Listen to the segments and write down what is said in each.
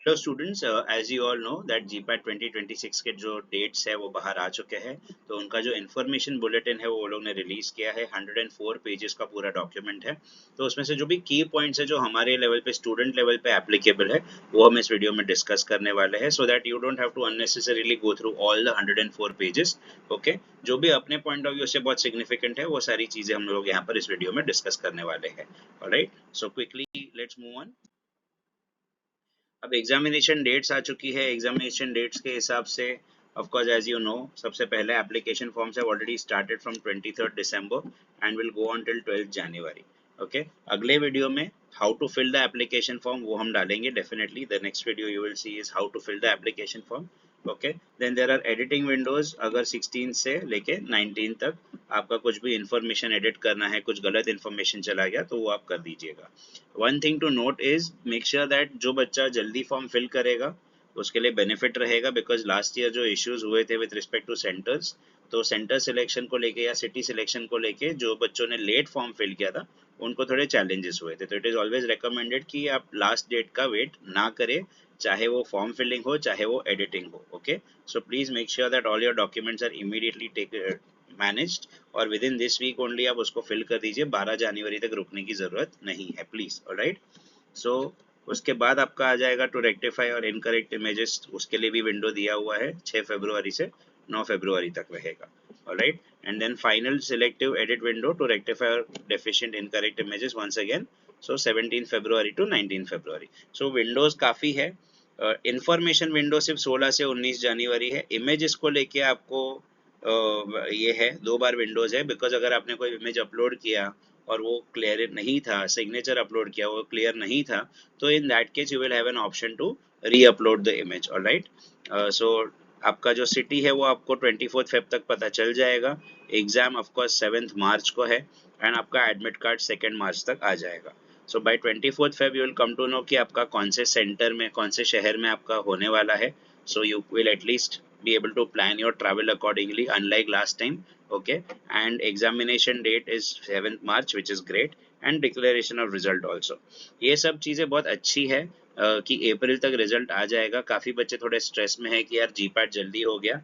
Hello students, as you all know that GPAT 2026 के जो dates है वो बाहर आ चुके हैं। तो उनका जो इन्फॉर्मेशन बुलेटिन है वो लोग ने रिलीज किया है। 104 पेजेस का पूरा डॉक्यूमेंट है। तो उसमें से जो भी की पॉइंट्स है जो हमारे लेवल पे, स्टूडेंट लेवल पे एप्लीकेबल है, वो हम इस वीडियो में डिस्कस करने वाले हैं, so that you don't have to unnecessarily go through all the 104 pages. Okay, जो भी अपने पॉइंट ऑफ व्यू से बहुत सिग्निफिकेंट है वो सारी चीजें हम लोग यहाँ पर इस वीडियो में डिस्कस करने वाले हैं। Alright, so quickly let's move on. अब एग्जामिनेशन डेट्स आ चुकी है। एग्जामिनेशन डेट्स के हिसाब से of course as you know, सबसे पहले application forms have already started from 23rd December and will go on till 12th January। Okay, अगले वीडियो में how to fill the application form वो हम डालेंगे definitely. The next video you will see is how to fill the application form. Okay, then there are editing windows. अगर 16 से लेके 19 तक आपका कुछ भी इंफॉर्मेशन एडिट करना है, कुछ गलत इंफॉर्मेशन चला गया तो वो आप कर दीजिएगा। One thing to note is make sure that जो बच्चा जल्दी फॉर्म फिल करेगा उसके लिए बेनिफिट रहेगा, बिकॉज लास्ट ईयर जो इश्यूज हुए थे विद रिस्पेक्ट टू सेंटर्स, तो सेंटर सिलेक्शन को लेके या सिटी सिलेक्शन को लेके जो बच्चों ने लेट फॉर्म फिल किया था उनको थोड़े चैलेंजेस हुए थे। तो इट इज ऑलवेज रिकमेंडेड कि आप लास्ट डेट का वेट ना करें, चाहे वो फॉर्म फिलिंग हो चाहे वो एडिटिंग हो। Okay, so please make sure that all your documents are immediately take managed और within this week only आप उसको फिल कर दीजिए। 12 जनवरी तक रुकने की जरूरत नहीं है प्लीज। ऑलराइट, सो उसके बाद आपका आ जाएगा टू रेक्टिफाई और इनकरेक्ट इमेजेस। उसके लिए भी विंडो दिया हुआ है, 6 फरवरी से 9 फरवरी तक रहेगा। Alright, and then final selective edit window to rectify और deficient incorrect images once again, so 17 February to 19 February. So windows काफी है। इंफॉर्मेशन विंडो सिर्फ 16 से 19 जनवरी है। इमेजेस को लेके आपको ये है, 2 बार विंडोज है, बिकॉज अगर आपने कोई इमेज अपलोड किया और वो क्लियर नहीं था, सिग्नेचर अपलोड किया वो क्लियर नहीं था, तो in that case you will have an option to re upload the image. Alright, so आपका जो सिटी है वो आपको 24 फेब तक पता चल जाएगा। एग्जाम ऑफकोर्स 7 मार्च को है एंड आपका एडमिट कार्ड 2 मार्च तक आ जाएगा। So by 24 Feb you will come to know कि आपका कौन से सेंटर में, कौन से शहर में आपका होने वाला है। So you will at least be able to plan your travel accordingly, unlike last time. Okay, and examination date is 7th March, which is great, and declaration of result also. ये सब चीज़ें बहुत अच्छी है कि अप्रैल तक रिजल्ट आ जाएगा। काफ़ी बच्चे थोड़े स्ट्रेस में है कि यार जीपैट जल्दी हो गया,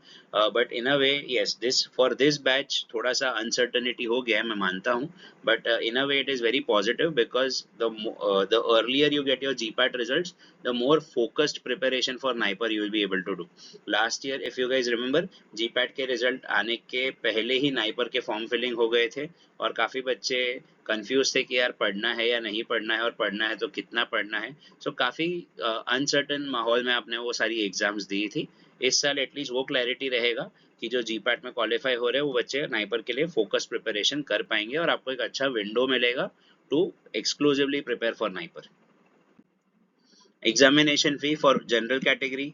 but in a way yes, this for this batch थोड़ा सा अनसर्टनिटी हो गया है, मैं मानता हूँ, but in a way it is very positive because the earlier you get your GPAT results, the more focused preparation for NIPER you will be able to do. Last year if you guys remember, GPAT के result आने के पहले ही NIPER के form filling हो गए थे और काफ़ी बच्चे कंफ्यूज थे कि यार पढ़ना है या नहीं पढ़ना है, और पढ़ना है तो कितना पढ़ना है। सो काफ़ी अनसर्टन माहौल में आपने वो सारी एग्जाम्स दी थी। इस साल एटलीस्ट वो क्लैरिटी रहेगा कि जो जीपैट में क्वालिफाई हो रहे हैं वो बच्चे नाइपर के लिए फोकस प्रिपरेशन कर पाएंगे और आपको एक अच्छा विंडो मिलेगा to exclusively prepare for NIPER. Examination fee for general category,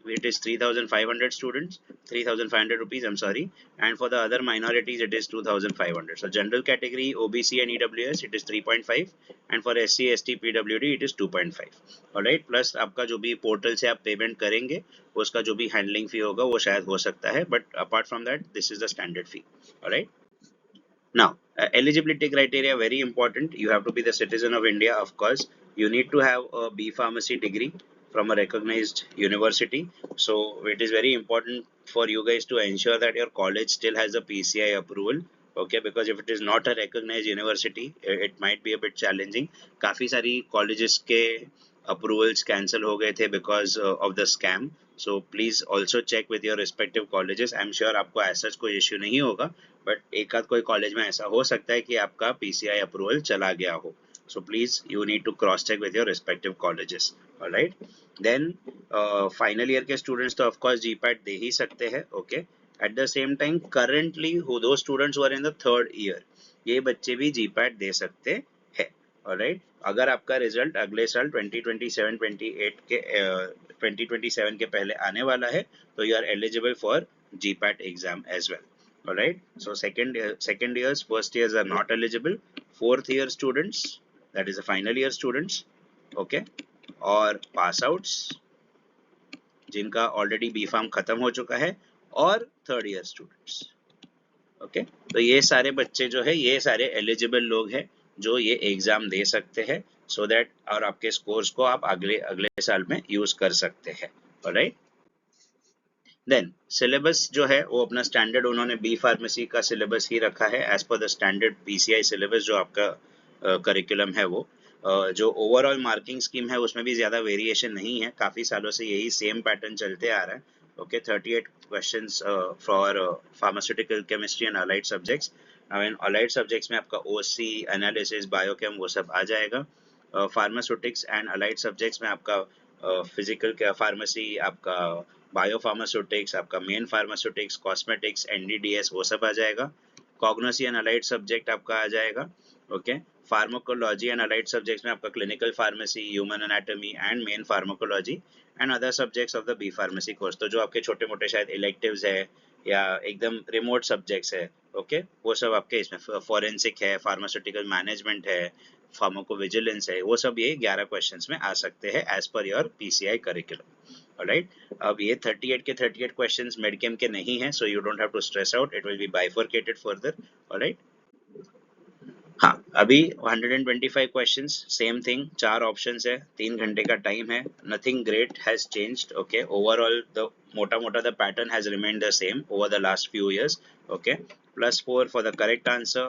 it is 3,500 students, 3,500 rupees, I'm sorry, and for the other minorities it is 2,500. So general category OBC and EWS it is 3.5 and for SC ST PWD it is 2.5. Alright, plus आपका जो भी portal से आप payment करेंगे उसका जो भी handling फी होगा वो शायद हो सकता है, but apart from that this is the standard fee. Alright, now, eligibility criteria very important. You have to be the citizen of India, of course. You need to have a B Pharmacy degree from a recognized university. So it is very important for you guys to ensure that your college still has a PCI approval. Okay, because if it is not a recognized university, it might be a bit challenging. काफी सारी colleges के approvals cancel हो गए थे because of the scam. So please also check with your respective colleges. I'm sure आपको ऐसा कोई issue नहीं होगा, बट एक आध कोई कॉलेज में ऐसा हो सकता है कि आपका PCI अप्रूवल चला गया हो। So please you need to cross check with your respective colleges. Alright, then final year के स्टूडेंट्स तो ऑफकोर्स जीपैट दे ही सकते हैं। Okay, at the same time currently दो students were in the 3rd year, ये बच्चे भी जीपैट दे सकते हैं। ऑलराइट, अगर आपका रिजल्ट अगले साल 2027-28 के 2027 के पहले आने वाला है तो you are eligible for GPAT exam as well. Alright, so second years, first years are not eligible. 4th year students, that is the final year students, okay, और pass outs जिनका already B Pharm खत्म हो चुका है, और 3rd year students, okay. तो ये सारे बच्चे जो है ये सारे eligible लोग हैं जो ये एग्जाम दे सकते हैं। सो दैट और आपके स्कोर्स को आप अगले अगले साल में यूज कर सकते हैं। ऑलराइट, देन सिलेबस जो है वो अपना स्टैंडर्ड उन्होंने बी फार्मेसी का सिलेबस ही रखा है as per the standard PCI syllabus जो आपका करिकुलम है वो जो ओवरऑल मार्किंग स्कीम है उसमें भी ज़्यादा वेरिएशन नहीं है, काफ़ी सालों से यही सेम पैटर्न चलते आ रहा है। Okay, 38 questions for pharmaceutical chemistry and allied subjects. In allied subjects में आपका ओसी, एनालिसिस, बायोकेम वो सब आ जाएगा। फार्मास्यूटिक्स एंड अलाइड सब्जेक्ट्स में आपका फिजिकल फार्मेसी, आपका बायो फार्मास्यूटिक्स, आपका मेन फार्मास्यूटिक्स, कॉस्मेटिक्स, एनडीडीएस वो सब आ जाएगा। कॉग्नोसी एंड अलाइड सब्जेक्ट आपका आ जाएगा। Okay, pharmacology and allied subjects में आपका clinical pharmacy, human anatomy and main pharmacology and other subjects of the B pharmacy course. तो जो आपके छोटे मोटे शायद इलेक्टिव्स है या एकदम रिमोट सब्जेक्ट्स है, ओके, वो सब आपके इसमें फॉरेंसिक है, फार्मास्यूटिकल मैनेजमेंट है, फार्माकोविजिलेंस है, वो सब ये 11 क्वेश्चंस में आ सकते हैं as per your PCI curriculum. Alright, अब ये 38 के 38 क्वेश्चंस मेडकेम के नहीं है, so you don't have to stress out, it will be bifurcated further. Alright, हाँ, अभी 125 क्वेश्चंस, सेम थिंग, 4 ऑप्शंस है, 3 घंटे का टाइम है, nothing great has changed. Okay, overall the मोटा मोटा the pattern has remained the same over the last few years. Okay, +4 for the correct answer,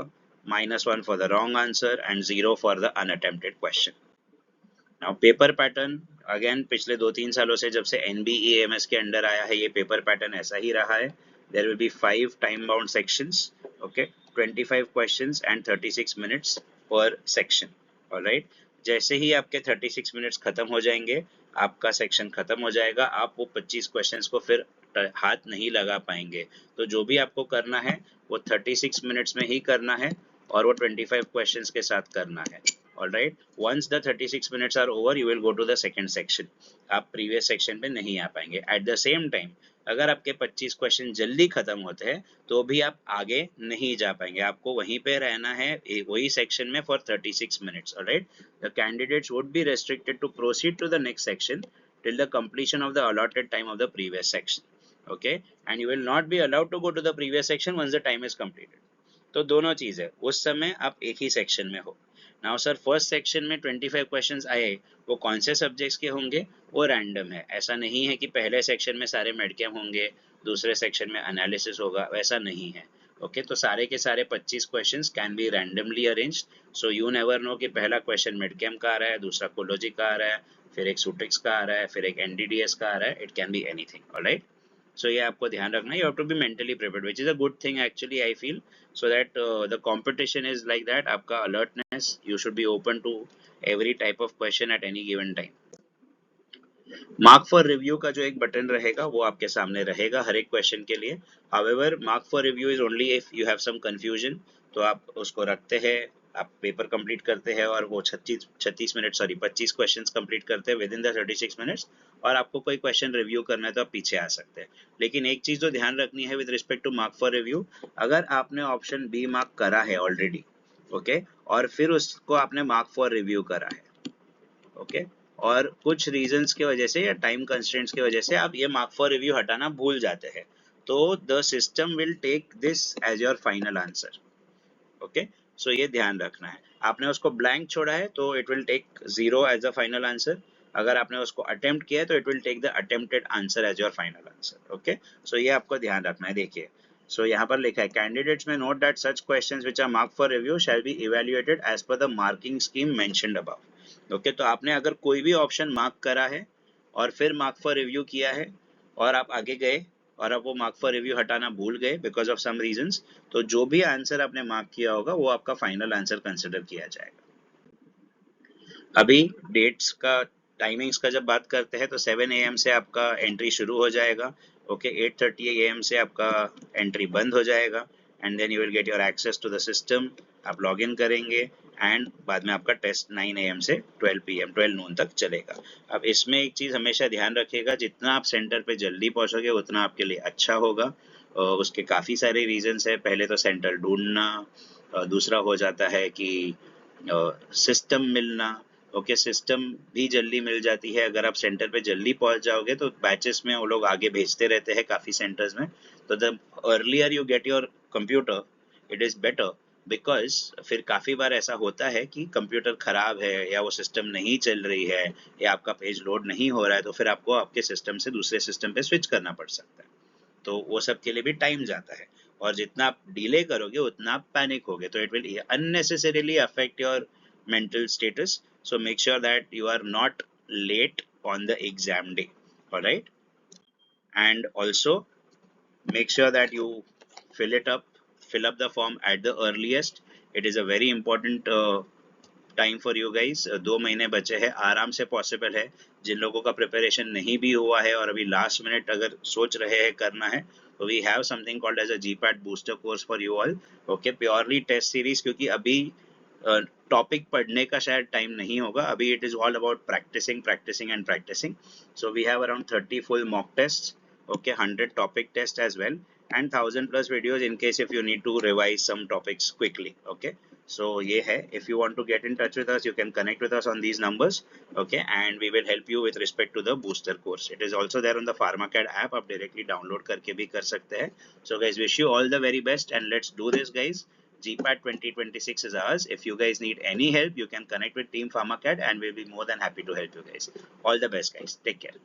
-1 for the wrong answer and 0 for the unattempted question. Now paper pattern again पिछले 2-3 सालों से जब से NBEMS के under आया है ये paper pattern ऐसा ही रहा है। There will be 5 time bound sections, okay, 25 questions and 36 minutes per section. Alright, जैसे ही आपके 36 मिनट्स खत्म हो जाएंगे आपका सेक्शन खत्म हो जाएगा, आप वो 25 क्वेश्चंस को फिर हाथ नहीं लगा पाएंगे। तो जो भी आपको करना है वो 36 मिनट्स में ही करना है और वो 25 क्वेश्चंस के साथ करना है। Alright, once the 36 minutes are over you will go to the second section, आप प्रीवियस सेक्शन पे नहीं आ पाएंगे। एट द सेम टाइम अगर आपके 25 क्वेश्चन जल्दी खत्म होते हैं तो भी आप आगे नहीं जा पाएंगे, आपको वहीं पे रहना है वही सेक्शन में for 36 minutes. Alright, the candidates would be restricted to proceed to the next section till the completion of the allotted time of the previous section. Okay, and you will not be allowed to go to the previous section once the time is completed. तो दोनों चीज है, उस समय आप एक ही section में हो। नाउ सर, फर्स्ट सेक्शन में 25 क्वेश्चंस आए, वो कौन से सब्जेक्ट्स के होंगे? वो रैंडम है, ऐसा नहीं है कि पहले सेक्शन में सारे मेडकेम होंगे, दूसरे सेक्शन में एनालिसिस होगा, वैसा नहीं है। ओके, तो सारे के सारे 25 questions can be randomly arranged, so you never know कि पहला क्वेश्चन मेडकेम का आ रहा है, दूसरा कोलोजी का आ रहा है, फिर एक सुटिक्स का आ रहा है, फिर एक एनडीडीएस का आ रहा है, it can be anything. Alright, so ये आपको ध्यान रखना है, you have to be mentally prepared, which is a good thing actually I feel, so that the competition is like that, आपका alertness, you should be open to every type of question at any given time. Mark for review का जो एक button रहेगा वो आपके सामने रहेगा हर एक क्वेश्चन के लिए। However mark for review is only if you have some confusion, तो आप उसको रखते हैं, आप पेपर कंप्लीट करते हैं और वो 36 मिनट 25 क्वेश्चंस कंप्लीट करते हैं विद इन द 36 मिनट्स, और आपको कोई क्वेश्चन रिव्यू करना है तो आप पीछे आ सकते हैं। लेकिन एक चीज तो ध्यान रखनी है with respect to mark for review, अगर आपने ऑप्शन बी मार्क करा है ऑलरेडी, ओके, और फिर उसको आपने मार्क फॉर रिव्यू करा है, ओके, और कुछ रीजंस की वजह से या टाइम कंस्ट्रेंट्स की वजह से आप ये मार्क फॉर रिव्यू हटाना भूल जाते हैं, तो the system will take this as your final answer. Okay, so ये ध्यान रखना है, आपने उसको ब्लैंक छोड़ा है तो it will take 0 as the final answer, अगर आपने उसको अटेम्प्ट किया है तो it will take the attempted answer as your final answer. Okay, so ये आपको ध्यान रखना है। देखिए, सो यहाँ पर लिखा है कैंडिडेट्स में note that such questions which are marked for review shall be evaluated as per the marking scheme mentioned above. Okay, तो आपने अगर कोई भी ऑप्शन मार्क करा है और फिर मार्क फॉर रिव्यू किया है और आप आगे गए और आप वो मार्क फॉर रिव्यू हटाना भूल गए बिकॉज ऑफ सम रीजंस, तो जो भी आंसर आपने मार्क किया होगा वो आपका फाइनल आंसर कंसिडर किया जाएगा। अभी डेट्स का, टाइमिंग्स का जब बात करते हैं तो 7 AM से आपका एंट्री शुरू हो जाएगा। ओके, 8:30 AM से आपका एंट्री बंद हो जाएगा and then you will get your access to the system, आप लॉग इन करेंगे एंड बाद में आपका टेस्ट 9 AM से 12 PM 12 नून तक चलेगा। अब इसमें एक चीज़ हमेशा ध्यान रखिएगा, जितना आप सेंटर पे जल्दी पहुंचोगे उतना आपके लिए अच्छा होगा। उसके काफ़ी सारे रीजंस है, पहले तो सेंटर ढूंढना, दूसरा हो जाता है कि सिस्टम मिलना। ओके, सिस्टम भी जल्दी मिल जाती है, अगर आप सेंटर पे जल्दी पहुंच जाओगे तो बैचेस में वो लोग आगे भेजते रहते हैं काफ़ी सेंटर्स में, तो the earlier you get your computer it is better because फिर काफ़ी बार ऐसा होता है कि कंप्यूटर ख़राब है या वो सिस्टम नहीं चल रही है या आपका पेज लोड नहीं हो रहा है, तो फिर आपको आपके सिस्टम से दूसरे सिस्टम पे स्विच करना पड़ सकता है। तो वो सब के लिए भी टाइम जाता है, और जितना आप डिले करोगे उतना आप पैनिक होगे, तो it will unnecessarily affect your mental status. So make sure that you are not late on the exam day. All right, and also make sure that you fill it up fill up the form at the earliest. It is a very important time for you guys. 2 महीने बचे हैं, आराम से possible है। जिन लोगों का preparation नहीं भी हुआ है और अभी लास्ट मिनट अगर सोच रहे हैं करना है, तो we have something called as a GPAT booster course for you all. Okay, purely test series, क्योंकि अभी टॉपिक पढ़ने का शायद टाइम नहीं होगा, अभी it is all about practicing practicing and practicing. So we have around 30 full mock tests, okay, 100 topic tests as well, and 1000 plus videos in case if you need to revise some topics quickly. Okay, so ये है, if you want to get in touch with us you can connect with us on these numbers, okay, and we will help you with respect to the booster course. It is also there on the pharmacad app, आप directly download करके भी कर सकते हैं। So guys, wish you all the very best and let's do this guys। GPAT 2026 is ours. If you guys need any help, you can connect with Team Pharmacad and we'll be more than happy to help you guys. All the best guys, take care.